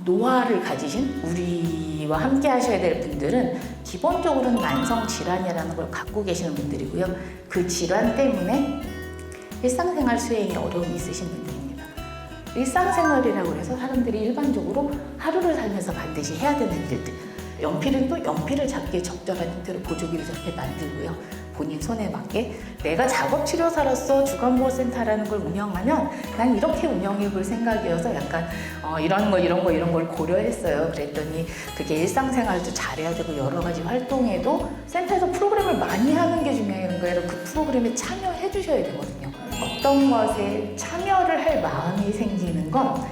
노화를 가지신 우리와 함께 하셔야 될 분들은 기본적으로는 만성 질환이라는 걸 갖고 계시는 분들이고요. 그 질환 때문에 일상생활 수행에 어려움이 있으신 분들입니다. 일상생활이라고 해서 사람들이 일반적으로 하루를 살면서 반드시 해야 되는 일들, 연필은 또 연필을 잡기에 적절한 형태로 보조기를 저렇게 만들고요. 본인 손에 맞게 내가 작업치료사로서 주간보호센터라는 걸 운영하면 난 이렇게 운영해 볼 생각이어서 약간 이런 걸 고려했어요. 그랬더니 그게 일상생활도 잘해야 되고 여러 가지 활동에도 센터에서 프로그램을 많이 하는 게 중요한 거예요. 그 프로그램에 참여해 주셔야 되거든요. 어떤 것에 참여를 할 마음이 생기는 건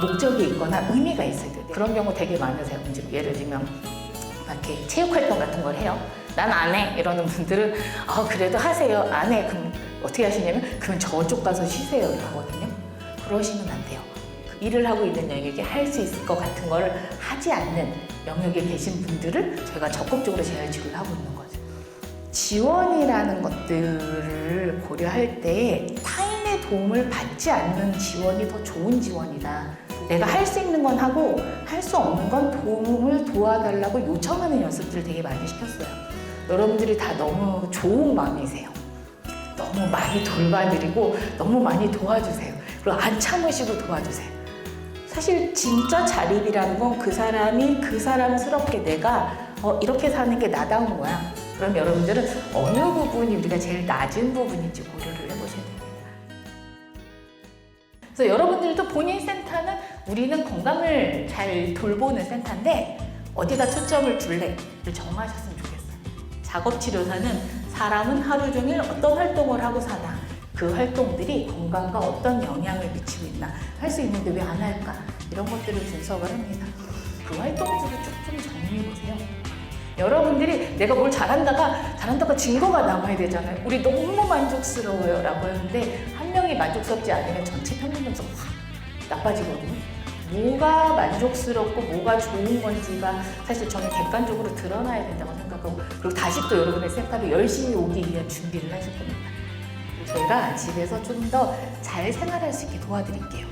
목적이 있거나 의미가 있어야 돼요. 그런 경우 되게 많으세요. 예를 들면 이렇게 체육활동 같은 걸 해요. 난 안 해. 이러는 분들은 그래도 하세요. 안 해. 그럼 어떻게 하시냐면 그럼 저쪽 가서 쉬세요. 이러거든요. 그러시면 안 돼요. 일을 하고 있는 영역에 할 수 있을 것 같은 걸 하지 않는 영역에 계신 분들을 저희가 적극적으로 재활 치료를 하고 있는 거죠. 지원이라는 것들을 고려할 때 타인의 도움을 받지 않는 지원이 더 좋은 지원이다. 내가 할 수 있는 건 하고 할 수 없는 건 도움을 도와달라고 요청하는 연습들을 되게 많이 시켰어요. 여러분들이 다 너무 좋은 마음이세요. 너무 많이 돌봐드리고 너무 많이 도와주세요. 그리고 안 참으시고 도와주세요. 사실 진짜 자립이라는 건 그 사람이 그 사람스럽게 내가 이렇게 사는 게 나다운 거야. 그럼 여러분들은 어느 부분이 우리가 제일 낮은 부분인지 고려를 해보셔야 됩니다. 그래서 여러분들도 본인 센터는 우리는 건강을 잘 돌보는 센터인데 어디다 초점을 둘래를 정하셨으면 좋겠어요. 작업치료사는 사람은 하루 종일 어떤 활동을 하고 사나, 그 활동들이 건강과 어떤 영향을 미치고 있나, 할 수 있는데 왜 안 할까, 이런 것들을 분석을 합니다. 그 활동들을 쭉 좀 정리해보세요. 여러분들이 내가 뭘 잘한다가 증거가 남아야 되잖아요. 우리 너무 만족스러워요 라고 하는데 한 명이 만족스럽지 않으면 전체 평균점수가 확 나빠지거든요. 뭐가 만족스럽고 뭐가 좋은 건지가 사실 저는 객관적으로 드러나야 된다고 생각하고, 그리고 다시 또 여러분의 센터로 열심히 오기 위한 준비를 하실 겁니다. 저희가 집에서 좀 더 잘 생활할 수 있게 도와드릴게요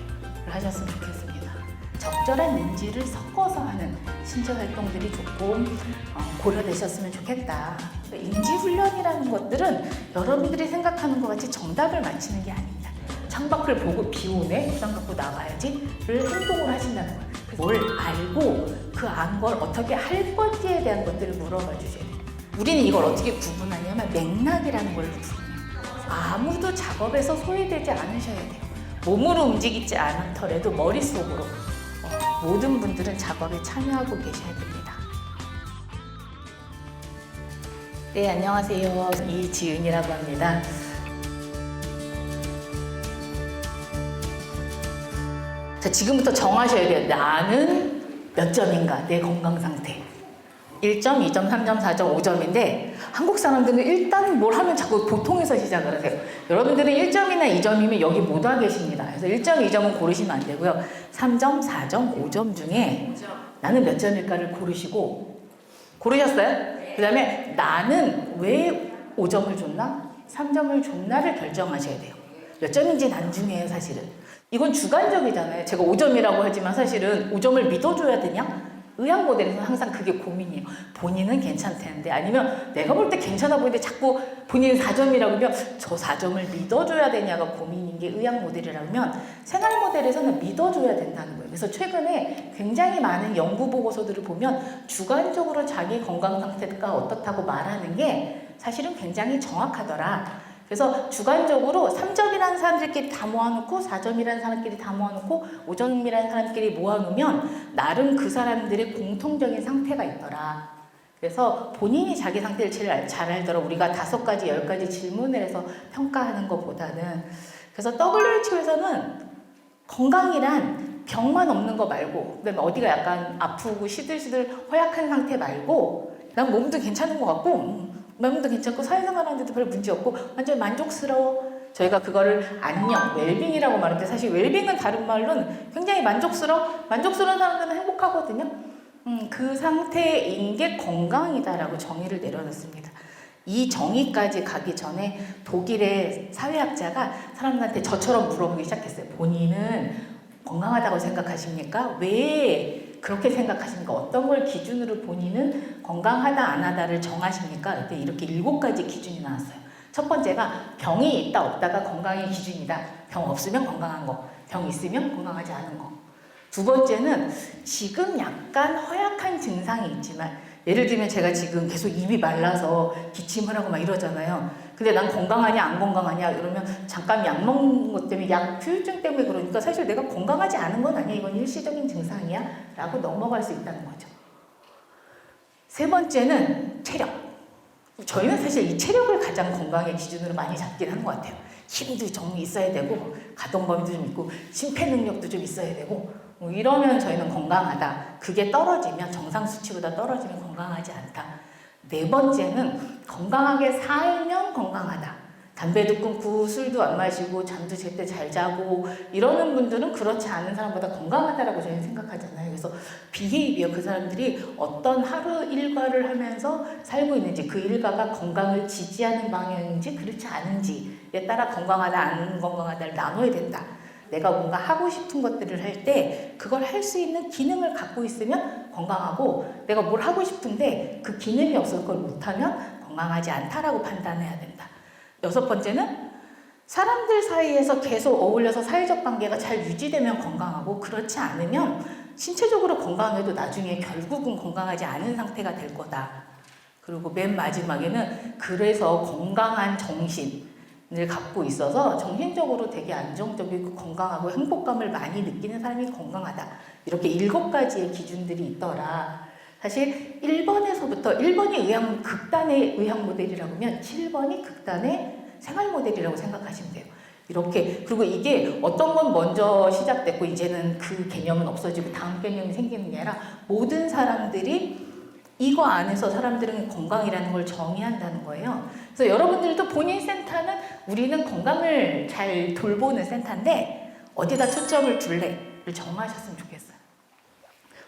하셨으면 좋겠습니다. 적절한 인지를 섞어서 하는 신체 활동들이 조금 고려되셨으면 좋겠다. 인지훈련이라는 것들은 여러분들이 생각하는 것 같이 정답을 맞히는 게 아닙니다. 창밖을 보고 비 오네? 우산 갖고 나가야지?를 행동을 하신다는 거예요. 뭘 알고 그 안 걸 어떻게 할 건지에 대한 것들을 물어봐 주셔야 돼요. 우리는 이걸 어떻게 구분하냐면 맥락이라는 걸 구분해요. 아무도 작업에서 소외되지 않으셔야 돼요. 몸으로 움직이지 않더라도 머릿속으로 모든 분들은 작업에 참여하고 계셔야 됩니다. 네, 안녕하세요. 이지은이라고 합니다. 자, 지금부터 정하셔야 돼요. 나는 몇 점인가, 내 건강 상태. 1점, 2점, 3점, 4점, 5점인데 한국 사람들은 일단 뭘 하면 자꾸 보통에서 시작을 하세요. 여러분들은 1점이나 2점이면 여기 못 와 계십니다. 그래서 1점, 2점은 고르시면 안 되고요. 3점, 4점, 5점 중에 나는 몇 점일까를 고르시고, 고르셨어요? 네. 그 다음에 나는 왜 5점을 줬나? 3점을 줬나를 결정하셔야 돼요. 몇 점인지는 안 중요해요, 사실은. 이건 주관적이잖아요. 제가 5점이라고 하지만 사실은 5점을 믿어줘야 되냐? 의학 모델에서는 항상 그게 고민이에요. 본인은 괜찮다는데, 아니면 내가 볼 때 괜찮아 보이는데 자꾸 본인은 4점이라고 하면 저 4점을 믿어줘야 되냐가 고민인 게 의학 모델이라면, 생활 모델에서는 믿어줘야 된다는 거예요. 그래서 최근에 굉장히 많은 연구 보고서들을 보면 주관적으로 자기 건강 상태가 어떻다고 말하는 게 사실은 굉장히 정확하더라. 그래서 주관적으로 3점이라는 사람들끼리 다 모아놓고 4점이라는 사람끼리 다 모아놓고 5점이라는 사람끼리 모아놓으면 나름 그 사람들의 공통적인 상태가 있더라. 그래서 본인이 자기 상태를 제일 잘 알더라. 우리가 5가지, 10가지 질문을 해서 평가하는 것보다는. 그래서 WHO에서는 건강이란 병만 없는 거 말고, 그다음에 어디가 약간 아프고 시들시들 허약한 상태 말고, 난 몸도 괜찮은 것 같고 마음도 괜찮고 사회생활 하는데도 별 문제 없고 완전 만족스러워. 저희가 그거를 안녕, 웰빙이라고 말하는데 사실 웰빙은 다른 말로는 굉장히 만족스러운 사람들은 행복하거든요. 그 상태인 게 건강이다라고 정의를 내려놨습니다. 이 정의까지 가기 전에 독일의 사회학자가 사람들한테 저처럼 물어보기 시작했어요. 본인은 건강하다고 생각하십니까? 왜 그렇게 생각하십니까? 어떤 걸 기준으로 본인은 건강하다 안 하다를 정하십니까? 이렇게 7가지 기준이 나왔어요. 첫 번째가 병이 있다 없다가 건강의 기준이다. 병 없으면 건강한 거, 병 있으면 건강하지 않은 거. 두 번째는 지금 약간 허약한 증상이 있지만, 예를 들면 제가 지금 계속 입이 말라서 기침을 하고 막 이러잖아요. 근데 난 건강하냐 안 건강하냐 이러면 잠깐 약 먹는 것 때문에, 약 후유증 때문에 그러니까 사실 내가 건강하지 않은 건 아니야, 이건 일시적인 증상이야 라고 넘어갈 수 있다는 거죠. 세 번째는 체력. 저희는 사실 이 체력을 가장 건강의 기준으로 많이 잡긴 하는 것 같아요. 힘도 좀 있어야 되고 가동 범위도 좀 있고 심폐 능력도 좀 있어야 되고, 이러면 저희는 건강하다. 그게 떨어지면, 정상 수치보다 떨어지면 건강하지 않다. 네 번째는 건강하게 살면 건강하다. 담배도 끊고 술도 안 마시고 잠도 제때 잘 자고 이러는 분들은 그렇지 않은 사람보다 건강하다라고 저희는 생각하잖아요. 그래서 비헤이비어, 그 사람들이 어떤 하루 일과를 하면서 살고 있는지, 그 일과가 건강을 지지하는 방향인지 그렇지 않은지에 따라 건강하다 안 건강하다를 나눠야 된다. 내가 뭔가 하고 싶은 것들을 할 때 그걸 할 수 있는 기능을 갖고 있으면 건강하고, 내가 뭘 하고 싶은데 그 기능이 없어서 그걸 못하면 건강하지 않다라고 판단해야 된다. 여섯 번째는 사람들 사이에서 계속 어울려서 사회적 관계가 잘 유지되면 건강하고, 그렇지 않으면 신체적으로 건강해도 나중에 결국은 건강하지 않은 상태가 될 거다. 그리고 맨 마지막에는 그래서 건강한 정신을 갖고 있어서 정신적으로 되게 안정적이고 건강하고 행복감을 많이 느끼는 사람이 건강하다. 이렇게 7가지의 기준들이 있더라. 사실 1번이 극단의 의학 모델이라고 하면 7번이 극단의 생활 모델이라고 생각하시면 돼요. 이렇게, 그리고 이게 어떤 건 먼저 시작됐고 이제는 그 개념은 없어지고 다음 개념이 생기는 게 아니라, 모든 사람들이 이거 안에서 사람들은 건강이라는 걸 정의한다는 거예요. 그래서 여러분들도 본인 센터는 우리는 건강을 잘 돌보는 센터인데 어디다 초점을 둘래를 정하셨으면 좋겠어요.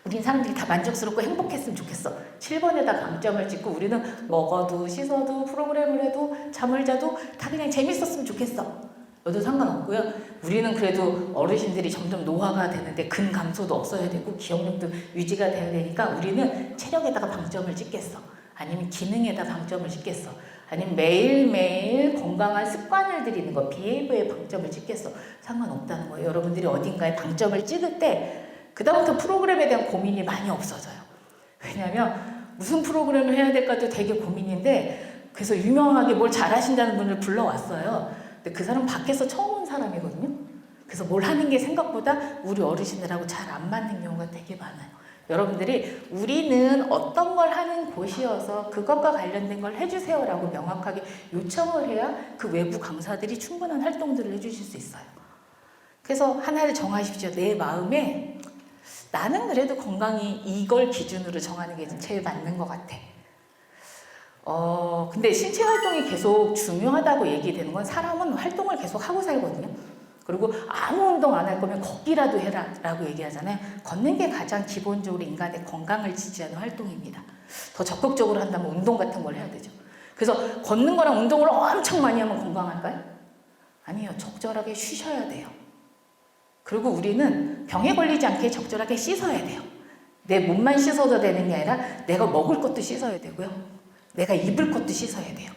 우린 사람들이 다 만족스럽고 행복했으면 좋겠어. 7번에다 강점을 찍고 우리는 먹어도 씻어도 프로그램을 해도 잠을 자도 다 그냥 재밌었으면 좋겠어. 여도 상관없고요. 우리는 그래도 어르신들이 점점 노화가 되는데 근 감소도 없어야 되고 기억력도 유지가 돼야 되니까 우리는 체력에다가 방점을 찍겠어. 아니면 기능에다 방점을 찍겠어. 아니면 매일매일 건강한 습관을 들이는 거, 비헤이브에 방점을 찍겠어. 상관없다는 거예요. 여러분들이 어딘가에 방점을 찍을 때 그다음부터 프로그램에 대한 고민이 많이 없어져요. 왜냐하면 무슨 프로그램을 해야 될까도 되게 고민인데, 그래서 유명하게 뭘 잘하신다는 분을 불러왔어요. 근데 그 사람 밖에서 처음 온 사람이거든요. 그래서 뭘 하는 게 생각보다 우리 어르신들하고 잘 안 맞는 경우가 되게 많아요. 여러분들이 우리는 어떤 걸 하는 곳이어서 그것과 관련된 걸 해주세요라고 명확하게 요청을 해야 그 외부 강사들이 충분한 활동들을 해주실 수 있어요. 그래서 하나를 정하십시오. 내 마음에 나는 그래도 건강이 이걸 기준으로 정하는 게 제일 맞는 것 같아. 근데 신체 활동이 계속 중요하다고 얘기되는 건 사람은 활동을 계속 하고 살거든요. 그리고 아무 운동 안 할 거면 걷기라도 해라 라고 얘기하잖아요. 걷는 게 가장 기본적으로 인간의 건강을 지지하는 활동입니다. 더 적극적으로 한다면 운동 같은 걸 해야 되죠. 그래서 걷는 거랑 운동을 엄청 많이 하면 건강할까요? 아니요. 적절하게 쉬셔야 돼요. 그리고 우리는 병에 걸리지 않게 적절하게 씻어야 돼요. 내 몸만 씻어도 되는 게 아니라 내가 먹을 것도 씻어야 되고요. 내가 입을 것도 씻어야 돼요.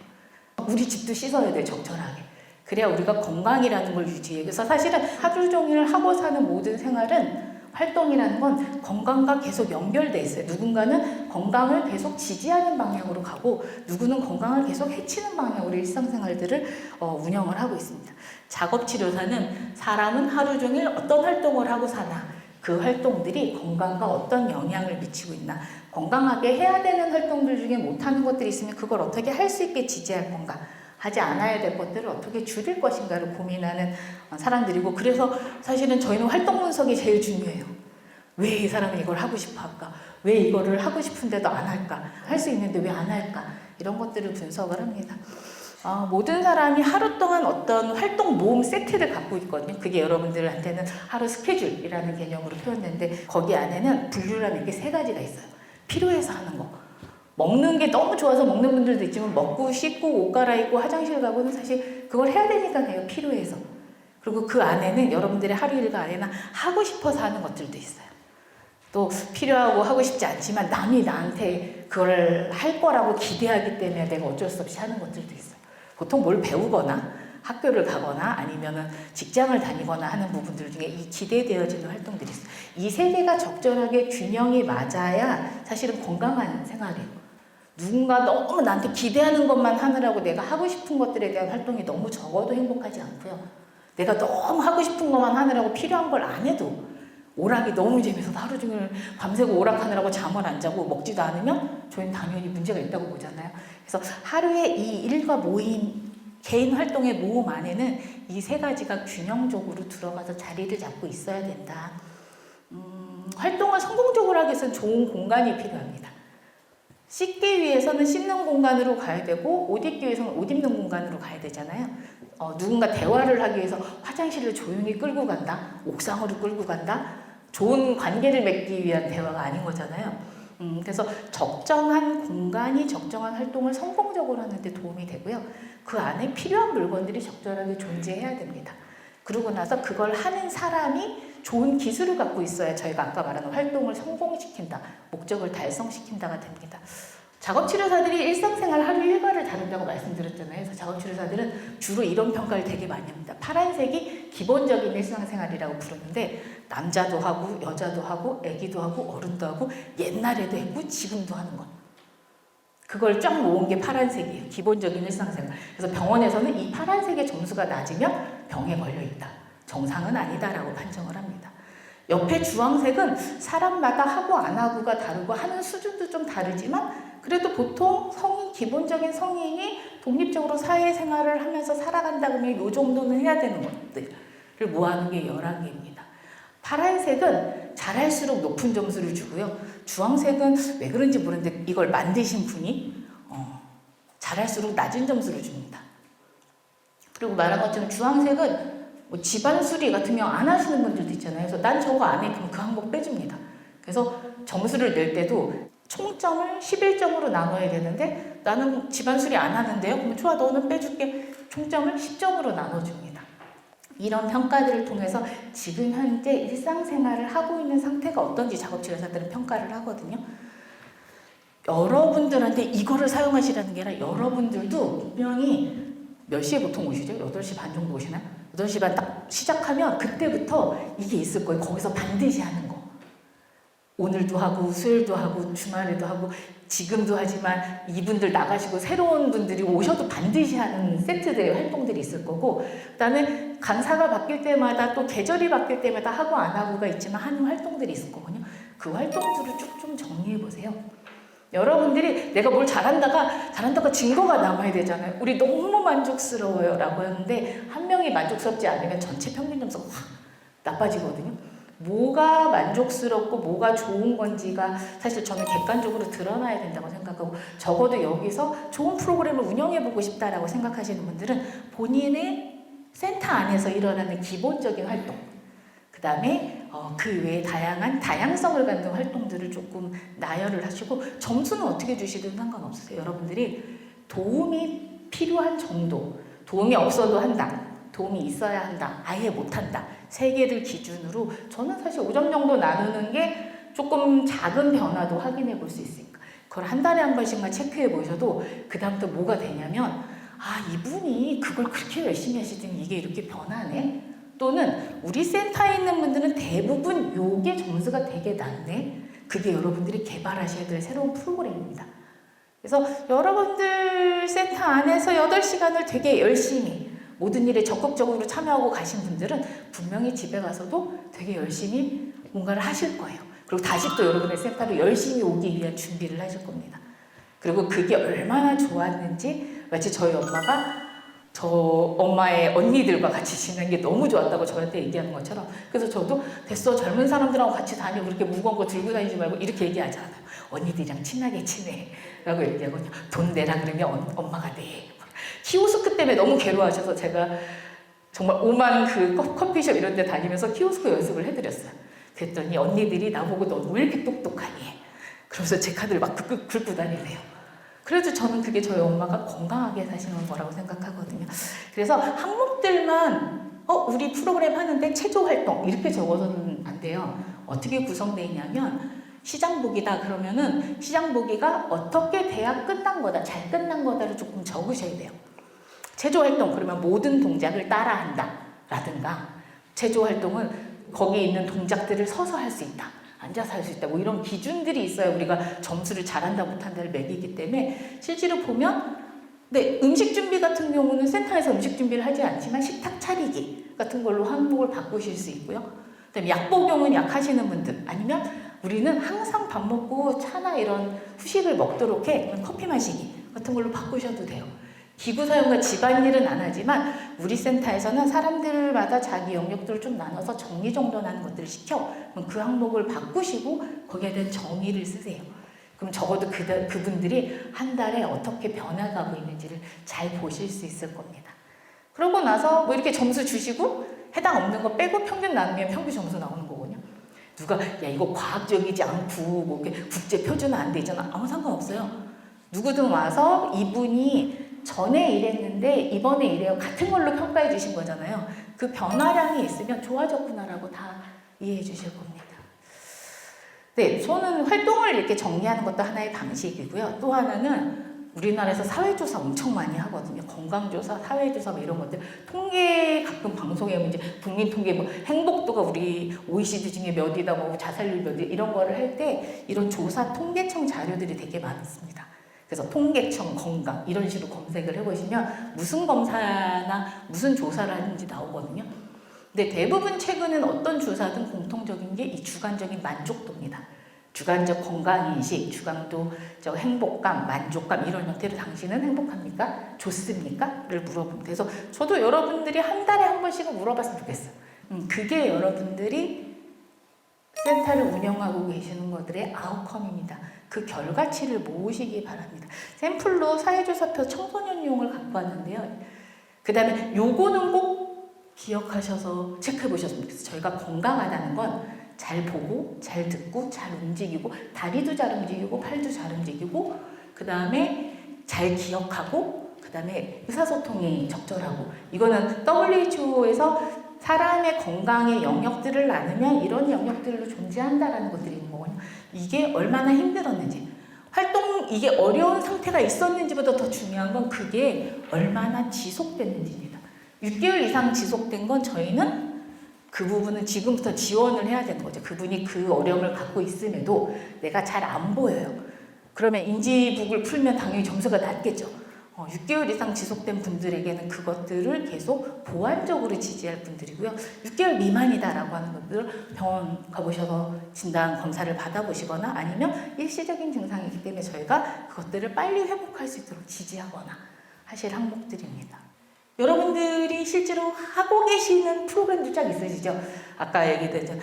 우리 집도 씻어야 돼요. 적절하게. 그래야 우리가 건강이라는 걸 유지해요. 그래서 사실은 하루 종일 하고 사는 모든 생활은, 활동이라는 건 건강과 계속 연결돼 있어요. 누군가는 건강을 계속 지지하는 방향으로 가고 누구는 건강을 계속 해치는 방향으로 일상생활들을 운영을 하고 있습니다. 작업치료사는 사람은 하루 종일 어떤 활동을 하고 사나, 그 활동들이 건강과 어떤 영향을 미치고 있나, 건강하게 해야 되는 활동들 중에 못하는 것들이 있으면 그걸 어떻게 할 수 있게 지지할 건가, 하지 않아야 될 것들을 어떻게 줄일 것인가를 고민하는 사람들이고, 그래서 사실은 저희는 활동 분석이 제일 중요해요. 왜 이 사람은 이걸 하고 싶어 할까? 왜 이거를 하고 싶은데도 안 할까? 할 수 있는데 왜 안 할까? 이런 것들을 분석을 합니다. 모든 사람이 하루 동안 어떤 활동 모음 세트를 갖고 있거든요. 그게 여러분들한테는 하루 스케줄이라는 개념으로 표현되는데, 거기 안에는 분류라는 게 3가지가 있어요. 필요해서 하는 거. 먹는 게 너무 좋아서 먹는 분들도 있지만, 먹고 씻고 옷 갈아입고 화장실 가고는 사실 그걸 해야 되니까 해요. 필요해서. 그리고 그 안에는 여러분들의 하루 일과 안에는 하고 싶어서 하는 것들도 있어요. 또 필요하고 하고 싶지 않지만 남이 나한테 그걸 할 거라고 기대하기 때문에 내가 어쩔 수 없이 하는 것들도 있어요. 보통 뭘 배우거나 학교를 가거나 아니면은 직장을 다니거나 하는 부분들 중에 이 기대되어지는 활동들이 있어요. 이 세 개가 적절하게 균형이 맞아야 사실은 건강한 생활이에요. 누군가 너무 나한테 기대하는 것만 하느라고 내가 하고 싶은 것들에 대한 활동이 너무 적어도 행복하지 않고요. 내가 너무 하고 싶은 것만 하느라고 필요한 걸 안 해도 오락이 너무 재밌어서 하루 종일 밤새고 오락하느라고 잠을 안 자고 먹지도 않으면 저희는 당연히 문제가 있다고 보잖아요. 그래서 하루에 이 일과 모임, 개인 활동의 모험 안에는 이 세 가지가 균형적으로 들어가서 자리를 잡고 있어야 된다. 활동을 성공적으로 하기 위해서는 좋은 공간이 필요합니다. 씻기 위해서는 씻는 공간으로 가야 되고 옷 입기 위해서는 옷 입는 공간으로 가야 되잖아요. 누군가 대화를 하기 위해서 화장실을 조용히 끌고 간다, 옥상으로 끌고 간다, 좋은 관계를 맺기 위한 대화가 아닌 거잖아요. 그래서 적정한 공간이 적정한 활동을 성공적으로 하는 데 도움이 되고요. 그 안에 필요한 물건들이 적절하게 존재해야 됩니다. 그러고 나서 그걸 하는 사람이 좋은 기술을 갖고 있어야 저희가 아까 말한 활동을 성공시킨다, 목적을 달성시킨다가 됩니다. 작업치료사들이 일상생활 하루 일과를 다룬다고 말씀드렸잖아요. 그래서 작업치료사들은 주로 이런 평가를 되게 많이 합니다. 파란색이 기본적인 일상생활이라고 부르는데 남자도 하고 여자도 하고 애기도 하고 어른도 하고 옛날에도 했고 지금도 하는 것. 그걸 쫙 모은 게 파란색이에요. 기본적인 일상생활. 그래서 병원에서는 이 파란색의 점수가 낮으면 병에 걸려있다. 정상은 아니다라고 판정을 합니다. 옆에 주황색은 사람마다 하고 안 하고가 다르고 하는 수준도 좀 다르지만 그래도 보통 성인, 기본적인 성인이 독립적으로 사회생활을 하면서 살아간다 그러면 이 정도는 해야 되는 것들을 모아놓은 게 11개입니다. 파란색은 잘할수록 높은 점수를 주고요. 주황색은 왜 그런지 모르는데 이걸 만드신 분이 잘할수록 낮은 점수를 줍니다. 그리고 말한 것처럼 주황색은 뭐 집안 수리 같으면 안 하시는 분들도 있잖아요. 그래서 난 저거 안 해. 그럼 그 항목 빼줍니다. 그래서 점수를 낼 때도 총점을 11점으로 나눠야 되는데 나는 집안 수리 안 하는데요. 그럼 좋아, 너는 빼줄게. 총점을 10점으로 나눠줍니다. 이런 평가들을 통해서 지금 현재 일상생활을 하고 있는 상태가 어떤지 작업치료사들은 평가를 하거든요. 여러분들한테 이거를 사용하시라는 게 아니라 여러분들도 분명히 몇 시에 보통 오시죠? 8시 반 정도 오시나요? 8시 반 딱 시작하면 그때부터 이게 있을 거예요. 거기서 반드시 하는 거. 오늘도 하고 수요일도 하고 주말에도 하고 지금도 하지만 이분들 나가시고 새로운 분들이 오셔도 반드시 하는 세트들의 활동들이 있을 거고 그다음에 강사가 바뀔 때마다 또 계절이 바뀔 때마다 하고 안 하고가 있지만 하는 활동들이 있을 거거든요. 그 활동들을 쭉 좀 정리해 보세요. 여러분들이 내가 뭘 잘한다가 증거가 남아야 되잖아요. 우리 너무 만족스러워요 라고 하는데 한 명이 만족스럽지 않으면 전체 평균 점수가 확 나빠지거든요. 뭐가 만족스럽고 뭐가 좋은 건지가 사실 저는 객관적으로 드러나야 된다고 생각하고 적어도 여기서 좋은 프로그램을 운영해보고 싶다라고 생각하시는 분들은 본인의 센터 안에서 일어나는 기본적인 활동 그 다음에 그 외에 다양성을 갖는 활동들을 조금 나열을 하시고 점수는 어떻게 주시든 상관없으세요. 여러분들이 도움이 필요한 정도, 도움이 없어도 한다, 도움이 있어야 한다, 아예 못한다 3개를 기준으로 저는 사실 5점 정도 나누는 게 조금 작은 변화도 확인해 볼 수 있으니까 그걸 한 달에 한 번씩만 체크해 보셔도 그 다음부터 뭐가 되냐면 이분이 그걸 그렇게 열심히 하시더니 이게 이렇게 변하네 또는 우리 센터에 있는 분들은 대부분 요게 점수가 되게 낮네 그게 여러분들이 개발하셔야 될 새로운 프로그램입니다. 그래서 여러분들 센터 안에서 8시간을 되게 열심히 모든 일에 적극적으로 참여하고 가신 분들은 분명히 집에 가서도 되게 열심히 뭔가를 하실 거예요. 그리고 다시 또 여러분의 센터로 열심히 오기 위한 준비를 하실 겁니다. 그리고 그게 얼마나 좋았는지 마치 저희 엄마가 저 엄마의 언니들과 같이 지내는 게 너무 좋았다고 저한테 얘기하는 것처럼 그래서 저도 됐어 젊은 사람들하고 같이 다니고 그렇게 무거운 거 들고 다니지 말고 이렇게 얘기하지 않아요. 언니들이랑 친하게 지내 라고 얘기하거든요. 돈 내라 그러면 엄마가 내. 키오스크 때문에 너무 괴로워하셔서 제가 정말 오만 그 커피숍 이런 데 다니면서 키오스크 연습을 해드렸어요. 그랬더니 언니들이 나보고 너 왜 이렇게 똑똑하니? 그러면서 제 카드를 막 긁고 다니네요. 그래도 저는 그게 저희 엄마가 건강하게 사시는 거라고 생각하거든요. 그래서 항목들만 우리 프로그램 하는데 체조 활동 이렇게 적어서는 안 돼요. 어떻게 구성되어 있냐면 시장보기다 그러면은 시장보기가 어떻게 돼야 끝난 거다, 잘 끝난 거다를 조금 적으셔야 돼요. 체조활동 그러면 모든 동작을 따라한다 라든가 체조활동은 거기 있는 동작들을 서서 할 수 있다, 앉아서 할 수 있다, 뭐 이런 기준들이 있어야 우리가 점수를 잘한다 못한다를 매기기 때문에 실제로 보면 네, 음식 준비 같은 경우는 센터에서 음식 준비를 하지 않지만 식탁 차리기 같은 걸로 항목을 바꾸실 수 있고요. 그다음에 약 복용은 약 하시는 분들 아니면 우리는 항상 밥 먹고 차나 이런 후식을 먹도록 해 커피 마시기 같은 걸로 바꾸셔도 돼요. 기구 사용과 집안일은 안 하지만 우리 센터에서는 사람들마다 자기 영역들을 좀 나눠서 정리정돈하는 것들을 시켜. 그럼 그 항목을 바꾸시고 거기에 대한 정의를 쓰세요. 그럼 적어도 그분들이 한 달에 어떻게 변화가고 있는지를 잘 보실 수 있을 겁니다. 그러고 나서 뭐 이렇게 점수 주시고 해당 없는 거 빼고 평균 나누면 평균 점수 나오는 거거든요. 누가 야 이거 과학적이지 않고 뭐 국제 표준은 안 돼 있잖아. 아무 상관없어요. 누구든 와서 이분이 전에 이랬는데 이번에 이래요. 같은 걸로 평가해 주신 거잖아요. 그 변화량이 있으면 좋아졌구나라고 다 이해해 주실 겁니다. 네, 저는 활동을 이렇게 정리하는 것도 하나의 방식이고요. 또 하나는 우리나라에서 사회조사 엄청 많이 하거든요. 건강조사, 사회조사 뭐 이런 것들. 통계 가끔 방송에 이제 국민통계 뭐 행복도가 우리 OECD 중에 몇이다, 뭐 자살률 몇이 이런 거를 할 때 이런 조사 통계청 자료들이 되게 많습니다. 그래서 통계청 건강 이런 식으로 검색을 해보시면 무슨 검사나 무슨 조사를 하는지 나오거든요. 근데 대부분 최근은 어떤 조사든 공통적인 게 이 주관적인 만족도입니다. 주관적 건강인식, 주관적 행복감, 만족감 이런 형태로 당신은 행복합니까? 좋습니까? 를 물어봅니다. 그래서 저도 여러분들이 한 달에 한 번씩은 물어봤으면 좋겠어요. 그게 여러분들이 센터를 운영하고 계시는 것들의 아웃컴입니다. 그 결과치를 모으시기 바랍니다. 샘플로 사회조사표 청소년용을 갖고 왔는데요. 그 다음에 요거는 꼭 기억하셔서 체크해 보셨으면 좋겠어요. 저희가 건강하다는 건 잘 보고, 잘 듣고, 잘 움직이고, 다리도 잘 움직이고, 팔도 잘 움직이고, 그 다음에 잘 기억하고, 그 다음에 의사소통이 적절하고, 이거는 WHO에서 사람의 건강의 영역들을 나누면 이런 영역들로 존재한다라는 것들이 있는 거거든요. 이게 얼마나 힘들었는지, 이게 어려운 상태가 있었는지보다 더 중요한 건 그게 얼마나 지속됐는지입니다. 6개월 이상 지속된 건 저희는 그 부분은 지금부터 지원을 해야 되는 거죠. 그분이 그 어려움을 갖고 있음에도 내가 잘 안 보여요. 그러면 인지북을 풀면 당연히 점수가 낮겠죠. 6개월 이상 지속된 분들에게는 그것들을 계속 보완적으로 지지할 분들이고요. 6개월 미만이다라고 하는 분들 병원 가보셔서 진단 검사를 받아보시거나 아니면 일시적인 증상이기 때문에 저희가 그것들을 빨리 회복할 수 있도록 지지하거나 하실 항목들입니다. 여러분들이 실제로 하고 계시는 프로그램도 쫙 있으시죠? 아까 얘기했던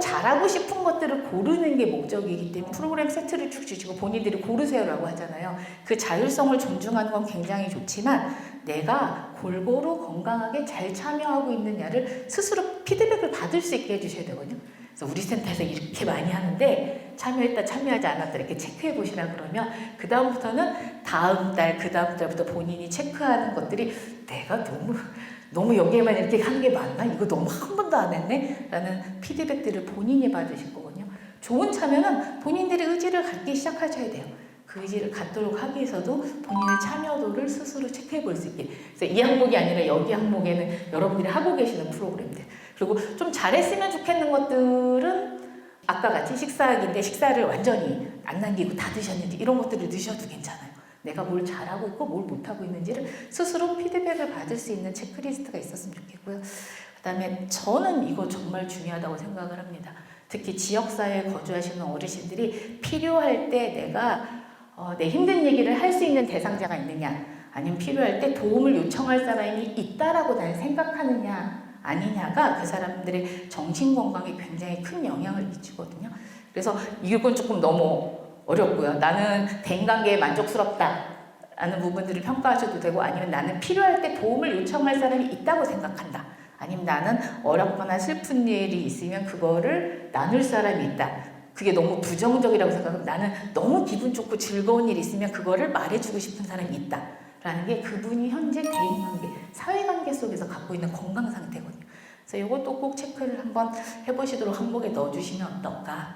잘하고 싶은 것들을 고르는 게 목적이기 때문에 프로그램 세트를 쭉 주시고 본인들이 고르세요라고 하잖아요. 그 자율성을 존중하는 건 굉장히 좋지만 내가 골고루 건강하게 잘 참여하고 있느냐를 스스로 피드백을 받을 수 있게 해주셔야 되거든요. 그래서 우리 센터에서 이렇게 많이 하는데 참여했다 참여하지 않았다 이렇게 체크해 보시라 그러면 그 다음부터는 다음 달 그 다음 달부터 본인이 체크하는 것들이 내가 너무 여기에만 이렇게 하는 게 맞나? 이거 너무 한 번도 안 했네? 라는 피드백들을 본인이 받으실 거거든요. 좋은 참여는 본인들의 의지를 갖기 시작하셔야 돼요. 그 의지를 갖도록 하기 위해서도 본인의 참여도를 스스로 체크해 볼 수 있게. 그래서 이 항목이 아니라 여기 항목에는 여러분들이 하고 계시는 프로그램들. 그리고 좀 잘했으면 좋겠는 것들은 아까 같이 식사기인데 식사를 완전히 안 남기고 다 드셨는지 이런 것들을 넣으셔도 괜찮아요. 내가 뭘 잘하고 있고 뭘 못하고 있는지를 스스로 피드백을 받을 수 있는 체크리스트가 있었으면 좋겠고요. 그 다음에 저는 이거 정말 중요하다고 생각을 합니다. 특히 지역사회에 거주하시는 어르신들이 필요할 때 내가 내 힘든 얘기를 할 수 있는 대상자가 있느냐 아니면 필요할 때 도움을 요청할 사람이 있다라고 나는 생각하느냐 아니냐가 그 사람들의 정신건강에 굉장히 큰 영향을 미치거든요. 그래서 이건 조금 너무 어렵고요. 나는 대인관계에 만족스럽다 라는 부분들을 평가하셔도 되고 아니면 나는 필요할 때 도움을 요청할 사람이 있다고 생각한다. 아니면 나는 어렵거나 슬픈 일이 있으면 그거를 나눌 사람이 있다. 그게 너무 부정적이라고 생각하면 나는 너무 기분 좋고 즐거운 일이 있으면 그거를 말해주고 싶은 사람이 있다. 라는 게 그분이 현재 대인관계, 사회관계 속에서 갖고 있는 건강 상태거든요. 그래서 이것도 꼭 체크를 한번 해보시도록 항목에 넣어주시면 어떨까.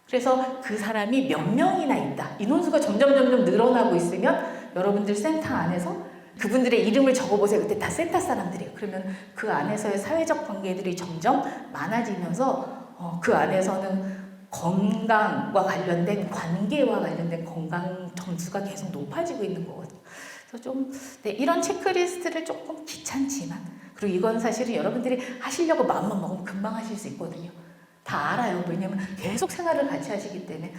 그래서 그 사람이 몇 명이나 있다. 인원수가 점점 늘어나고 있으면 여러분들 센터 안에서 그분들의 이름을 적어보세요. 그때 다 센터 사람들이에요. 그러면 그 안에서의 사회적 관계들이 점점 많아지면서 그 안에서는 건강과 관련된 관계와 관련된 건강 점수가 계속 높아지고 있는 거거든요. 그래서 좀 이런 체크리스트를 조금 귀찮지만, 그리고 이건 사실은 여러분들이 하시려고 마음만 먹으면 금방 하실 수 있거든요. 다 알아요. 왜냐면 계속 생활을 같이 하시기 때문에.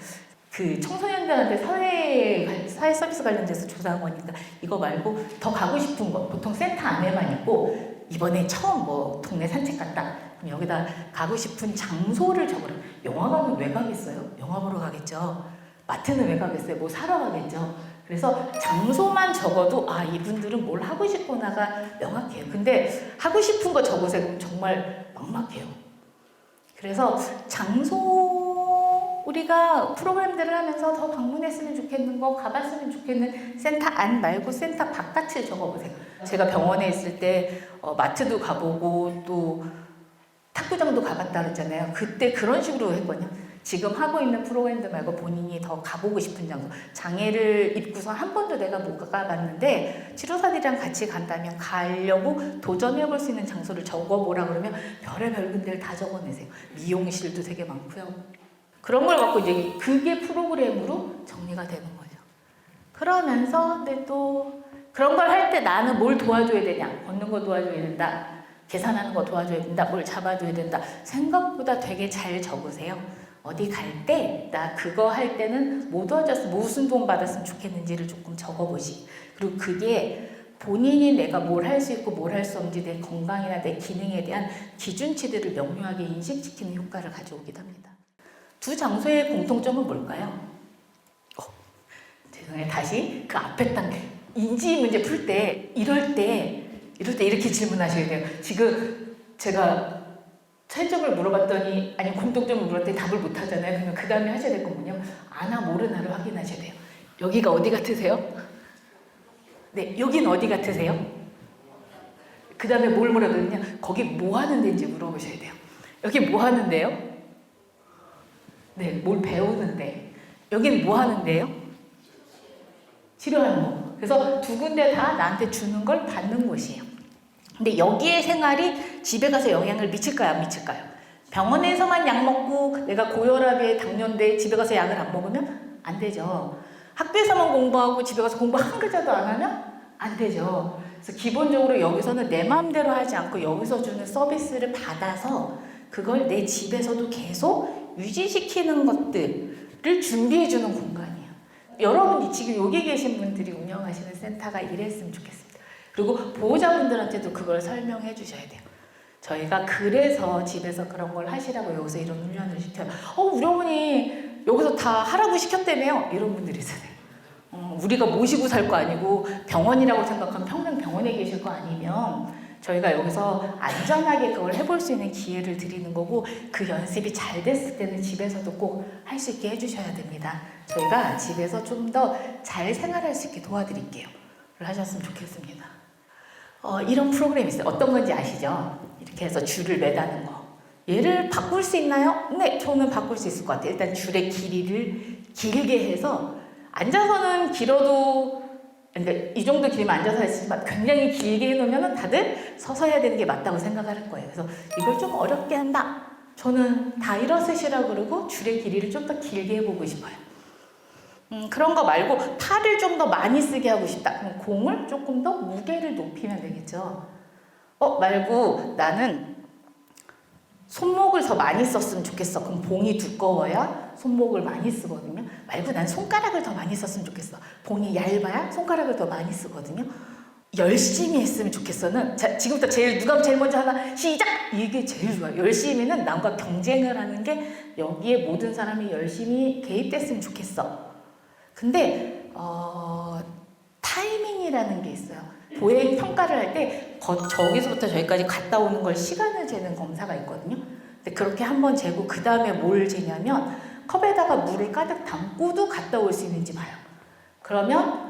그 청소년들한테 사회 서비스 관련돼서 조사한 거니까 이거 말고 더 가고 싶은 거 보통 센터 안에만 있고, 이번에 처음 뭐 동네 산책 갔다 그럼 여기다 가고 싶은 장소를 적으라. 영화관은 왜 가겠어요? 영화 보러 가겠죠. 마트는 왜 가겠어요? 뭐 사러 가겠죠. 그래서 장소만 적어도 이분들은 뭘 하고 싶구나가 명확해요. 근데 하고 싶은 거 적으세요. 그럼 정말 막막해요. 그래서 장소, 우리가 프로그램들을 하면서 더 방문했으면 좋겠는 거, 가봤으면 좋겠는 센터 안 말고 센터 바깥을 적어보세요. 제가 병원에 있을 때 마트도 가보고 또 탁구장도 가봤다 그랬잖아요. 그때 그런 식으로 했거든요. 지금 하고 있는 프로그램들 말고 본인이 더 가보고 싶은 장소, 장애를 입고서 한 번도 내가 못 가봤는데 치료사들이랑 같이 간다면 가려고 도전해볼 수 있는 장소를 적어보라 그러면 별의별 군데를 다 적어내세요. 미용실도 되게 많고요. 그런 걸 갖고 이제 그게 프로그램으로 정리가 되는 거죠. 그러면서 근데 또 그런 걸 할 때 나는 뭘 도와줘야 되냐? 걷는 거 도와줘야 된다. 계산하는 거 도와줘야 된다. 뭘 잡아줘야 된다. 생각보다 되게 잘 적으세요. 어디 갈 때 나 그거 할 때는 뭐 도와줬어, 무슨 도움 받았으면 좋겠는지를 조금 적어보시. 그리고 그게 본인이 내가 뭘 할 수 있고 뭘 할 수 없는지, 내 건강이나 내 기능에 대한 기준치들을 명료하게 인식시키는 효과를 가져오기도 합니다. 두 장소의 공통점은 뭘까요? 죄송해요. 다시 그 앞에 단계. 인지 문제 풀 때 이럴 때 이렇게 질문하셔야 돼요. 지금 제가 차이점을 물어봤더니, 아니 공통점을 물어봤더니 답을 못 하잖아요. 그러면 그 다음에 하셔야 될 건 뭐냐면 아나 모르나를 확인하셔야 돼요. 여기가 어디 같으세요? 네, 여긴 어디 같으세요? 그 다음에 뭘 물어보느냐, 거기 뭐 하는 데인지 물어보셔야 돼요. 여기 뭐 하는데요? 네, 뭘 배우는데. 여긴 뭐 하는데요? 치료하는 거. 그래서 두 군데 다 나한테 주는 걸 받는 곳이에요. 근데 여기에 생활이 집에 가서 영향을 미칠까요? 안 미칠까요? 병원에서만 약 먹고 내가 고혈압에 당뇨인데 집에 가서 약을 안 먹으면 안 되죠. 학교에서만 공부하고 집에 가서 공부 한 글자도 안 하면 안 되죠. 그래서 기본적으로 여기서는 내 마음대로 하지 않고 여기서 주는 서비스를 받아서 그걸 내 집에서도 계속 유지시키는 것들을 준비해주는 공간이에요. 여러분이 지금 여기 계신 분들이 운영하시는 센터가 이랬으면 좋겠습니다. 그리고 보호자분들한테도 그걸 설명해 주셔야 돼요. 저희가 그래서 집에서 그런 걸 하시라고 여기서 이런 훈련을 시켜요. 우리 어머니 여기서 다 하라고 시켰다며요. 이런 분들이 있어요. 우리가 모시고 살 거 아니고 병원이라고 생각하면 평생 병원에 계실 거 아니면 저희가 여기서 안전하게 그걸 해볼 수 있는 기회를 드리는 거고, 그 연습이 잘 됐을 때는 집에서도 꼭 할 수 있게 해주셔야 됩니다. 저희가 집에서 좀 더 잘 생활할 수 있게 도와드릴게요. 하셨으면 좋겠습니다. 이런 프로그램이 있어요. 어떤 건지 아시죠? 이렇게 해서 줄을 매다는 거. 얘를 바꿀 수 있나요? 네, 저는 바꿀 수 있을 것 같아요. 일단 줄의 길이를 길게 해서, 앉아서는 길어도, 그러니까 이 정도 길이면 앉아서 했지만 굉장히 길게 해놓으면 다들 서서 해야 되는 게 맞다고 생각할 거예요. 그래서 이걸 좀 어렵게 한다. 저는 다 일어서시라고 그러고 줄의 길이를 좀 더 길게 해보고 싶어요. 그런 거 말고 팔을 좀 더 많이 쓰게 하고 싶다. 그럼 공을 조금 더 무게를 높이면 되겠죠. 말고 나는 손목을 더 많이 썼으면 좋겠어. 그럼 봉이 두꺼워야 손목을 많이 쓰거든요. 말고 난 손가락을 더 많이 썼으면 좋겠어. 봉이 얇아야 손가락을 더 많이 쓰거든요. 열심히 했으면 좋겠어는, 자, 지금부터 누가 제일 먼저 하나, 시작! 이게 제일 좋아요. 열심히는 남과 경쟁을 하는 게, 여기에 모든 사람이 열심히 개입됐으면 좋겠어. 근데 타이밍이라는 게 있어요. 보행 평가를 할 때 저기서부터 저기까지 갔다 오는 걸 시간을 재는 검사가 있거든요. 근데 그렇게 한번 재고 그 다음에 뭘 재냐면 컵에다가 물을 가득 담고도 갔다 올 수 있는지 봐요. 그러면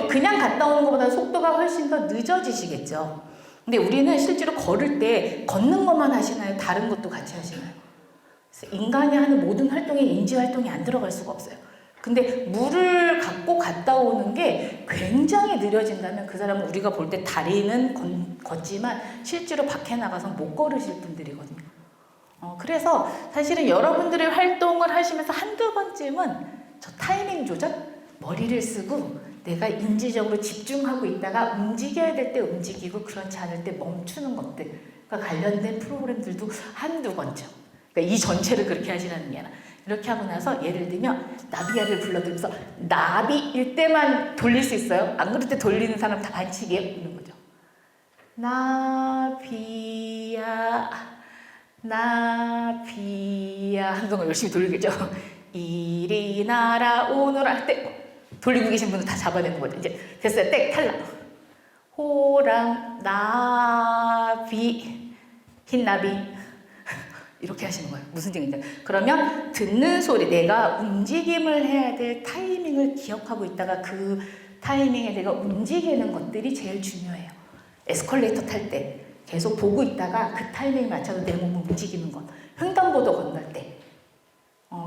그냥 갔다 오는 것보다 속도가 훨씬 더 늦어지시겠죠. 근데 우리는 실제로 걸을 때 걷는 것만 하시나요? 다른 것도 같이 하시나요? 그래서 인간이 하는 모든 활동에 인지 활동이 안 들어갈 수가 없어요. 근데 물을 갖고 갔다 오는 게 굉장히 느려진다면 그 사람은 우리가 볼 때 다리는 걷지만 실제로 밖에 나가서 못 걸으실 분들이거든요. 그래서 사실은 여러분들의 활동을 하시면서 한두 번쯤은 저 타이밍 조절, 머리를 쓰고 내가 인지적으로 집중하고 있다가 움직여야 될 때 움직이고 그렇지 않을 때 멈추는 것들과 관련된 프로그램들도 한두 번쯤. 그러니까 이 전체를 그렇게 하시라는 게 아니라 이렇게 하고 나서 예를 들면 나비야를 불러들면서 나비일 때만 돌릴 수 있어요. 안 그럴 때 돌리는 사람 다 반칙이에요. 이런 거죠. 나비야 나비야 하는 동안 열심히 돌리겠죠. 이리 날아오너라 할 때 돌리고 계신 분은 다 잡아내는 거죠. 이제 됐어요. 땡 탈락. 호랑 나비 흰나비 이렇게 하시는 거예요. 무슨 얘기인지. 그러면 듣는 소리, 내가 움직임을 해야 될 타이밍을 기억하고 있다가 그 타이밍에 내가 움직이는 것들이 제일 중요해요. 에스컬레이터 탈 때 계속 보고 있다가 그 타이밍에 맞춰서 내 몸을 움직이는 것. 횡단보도 건널 때.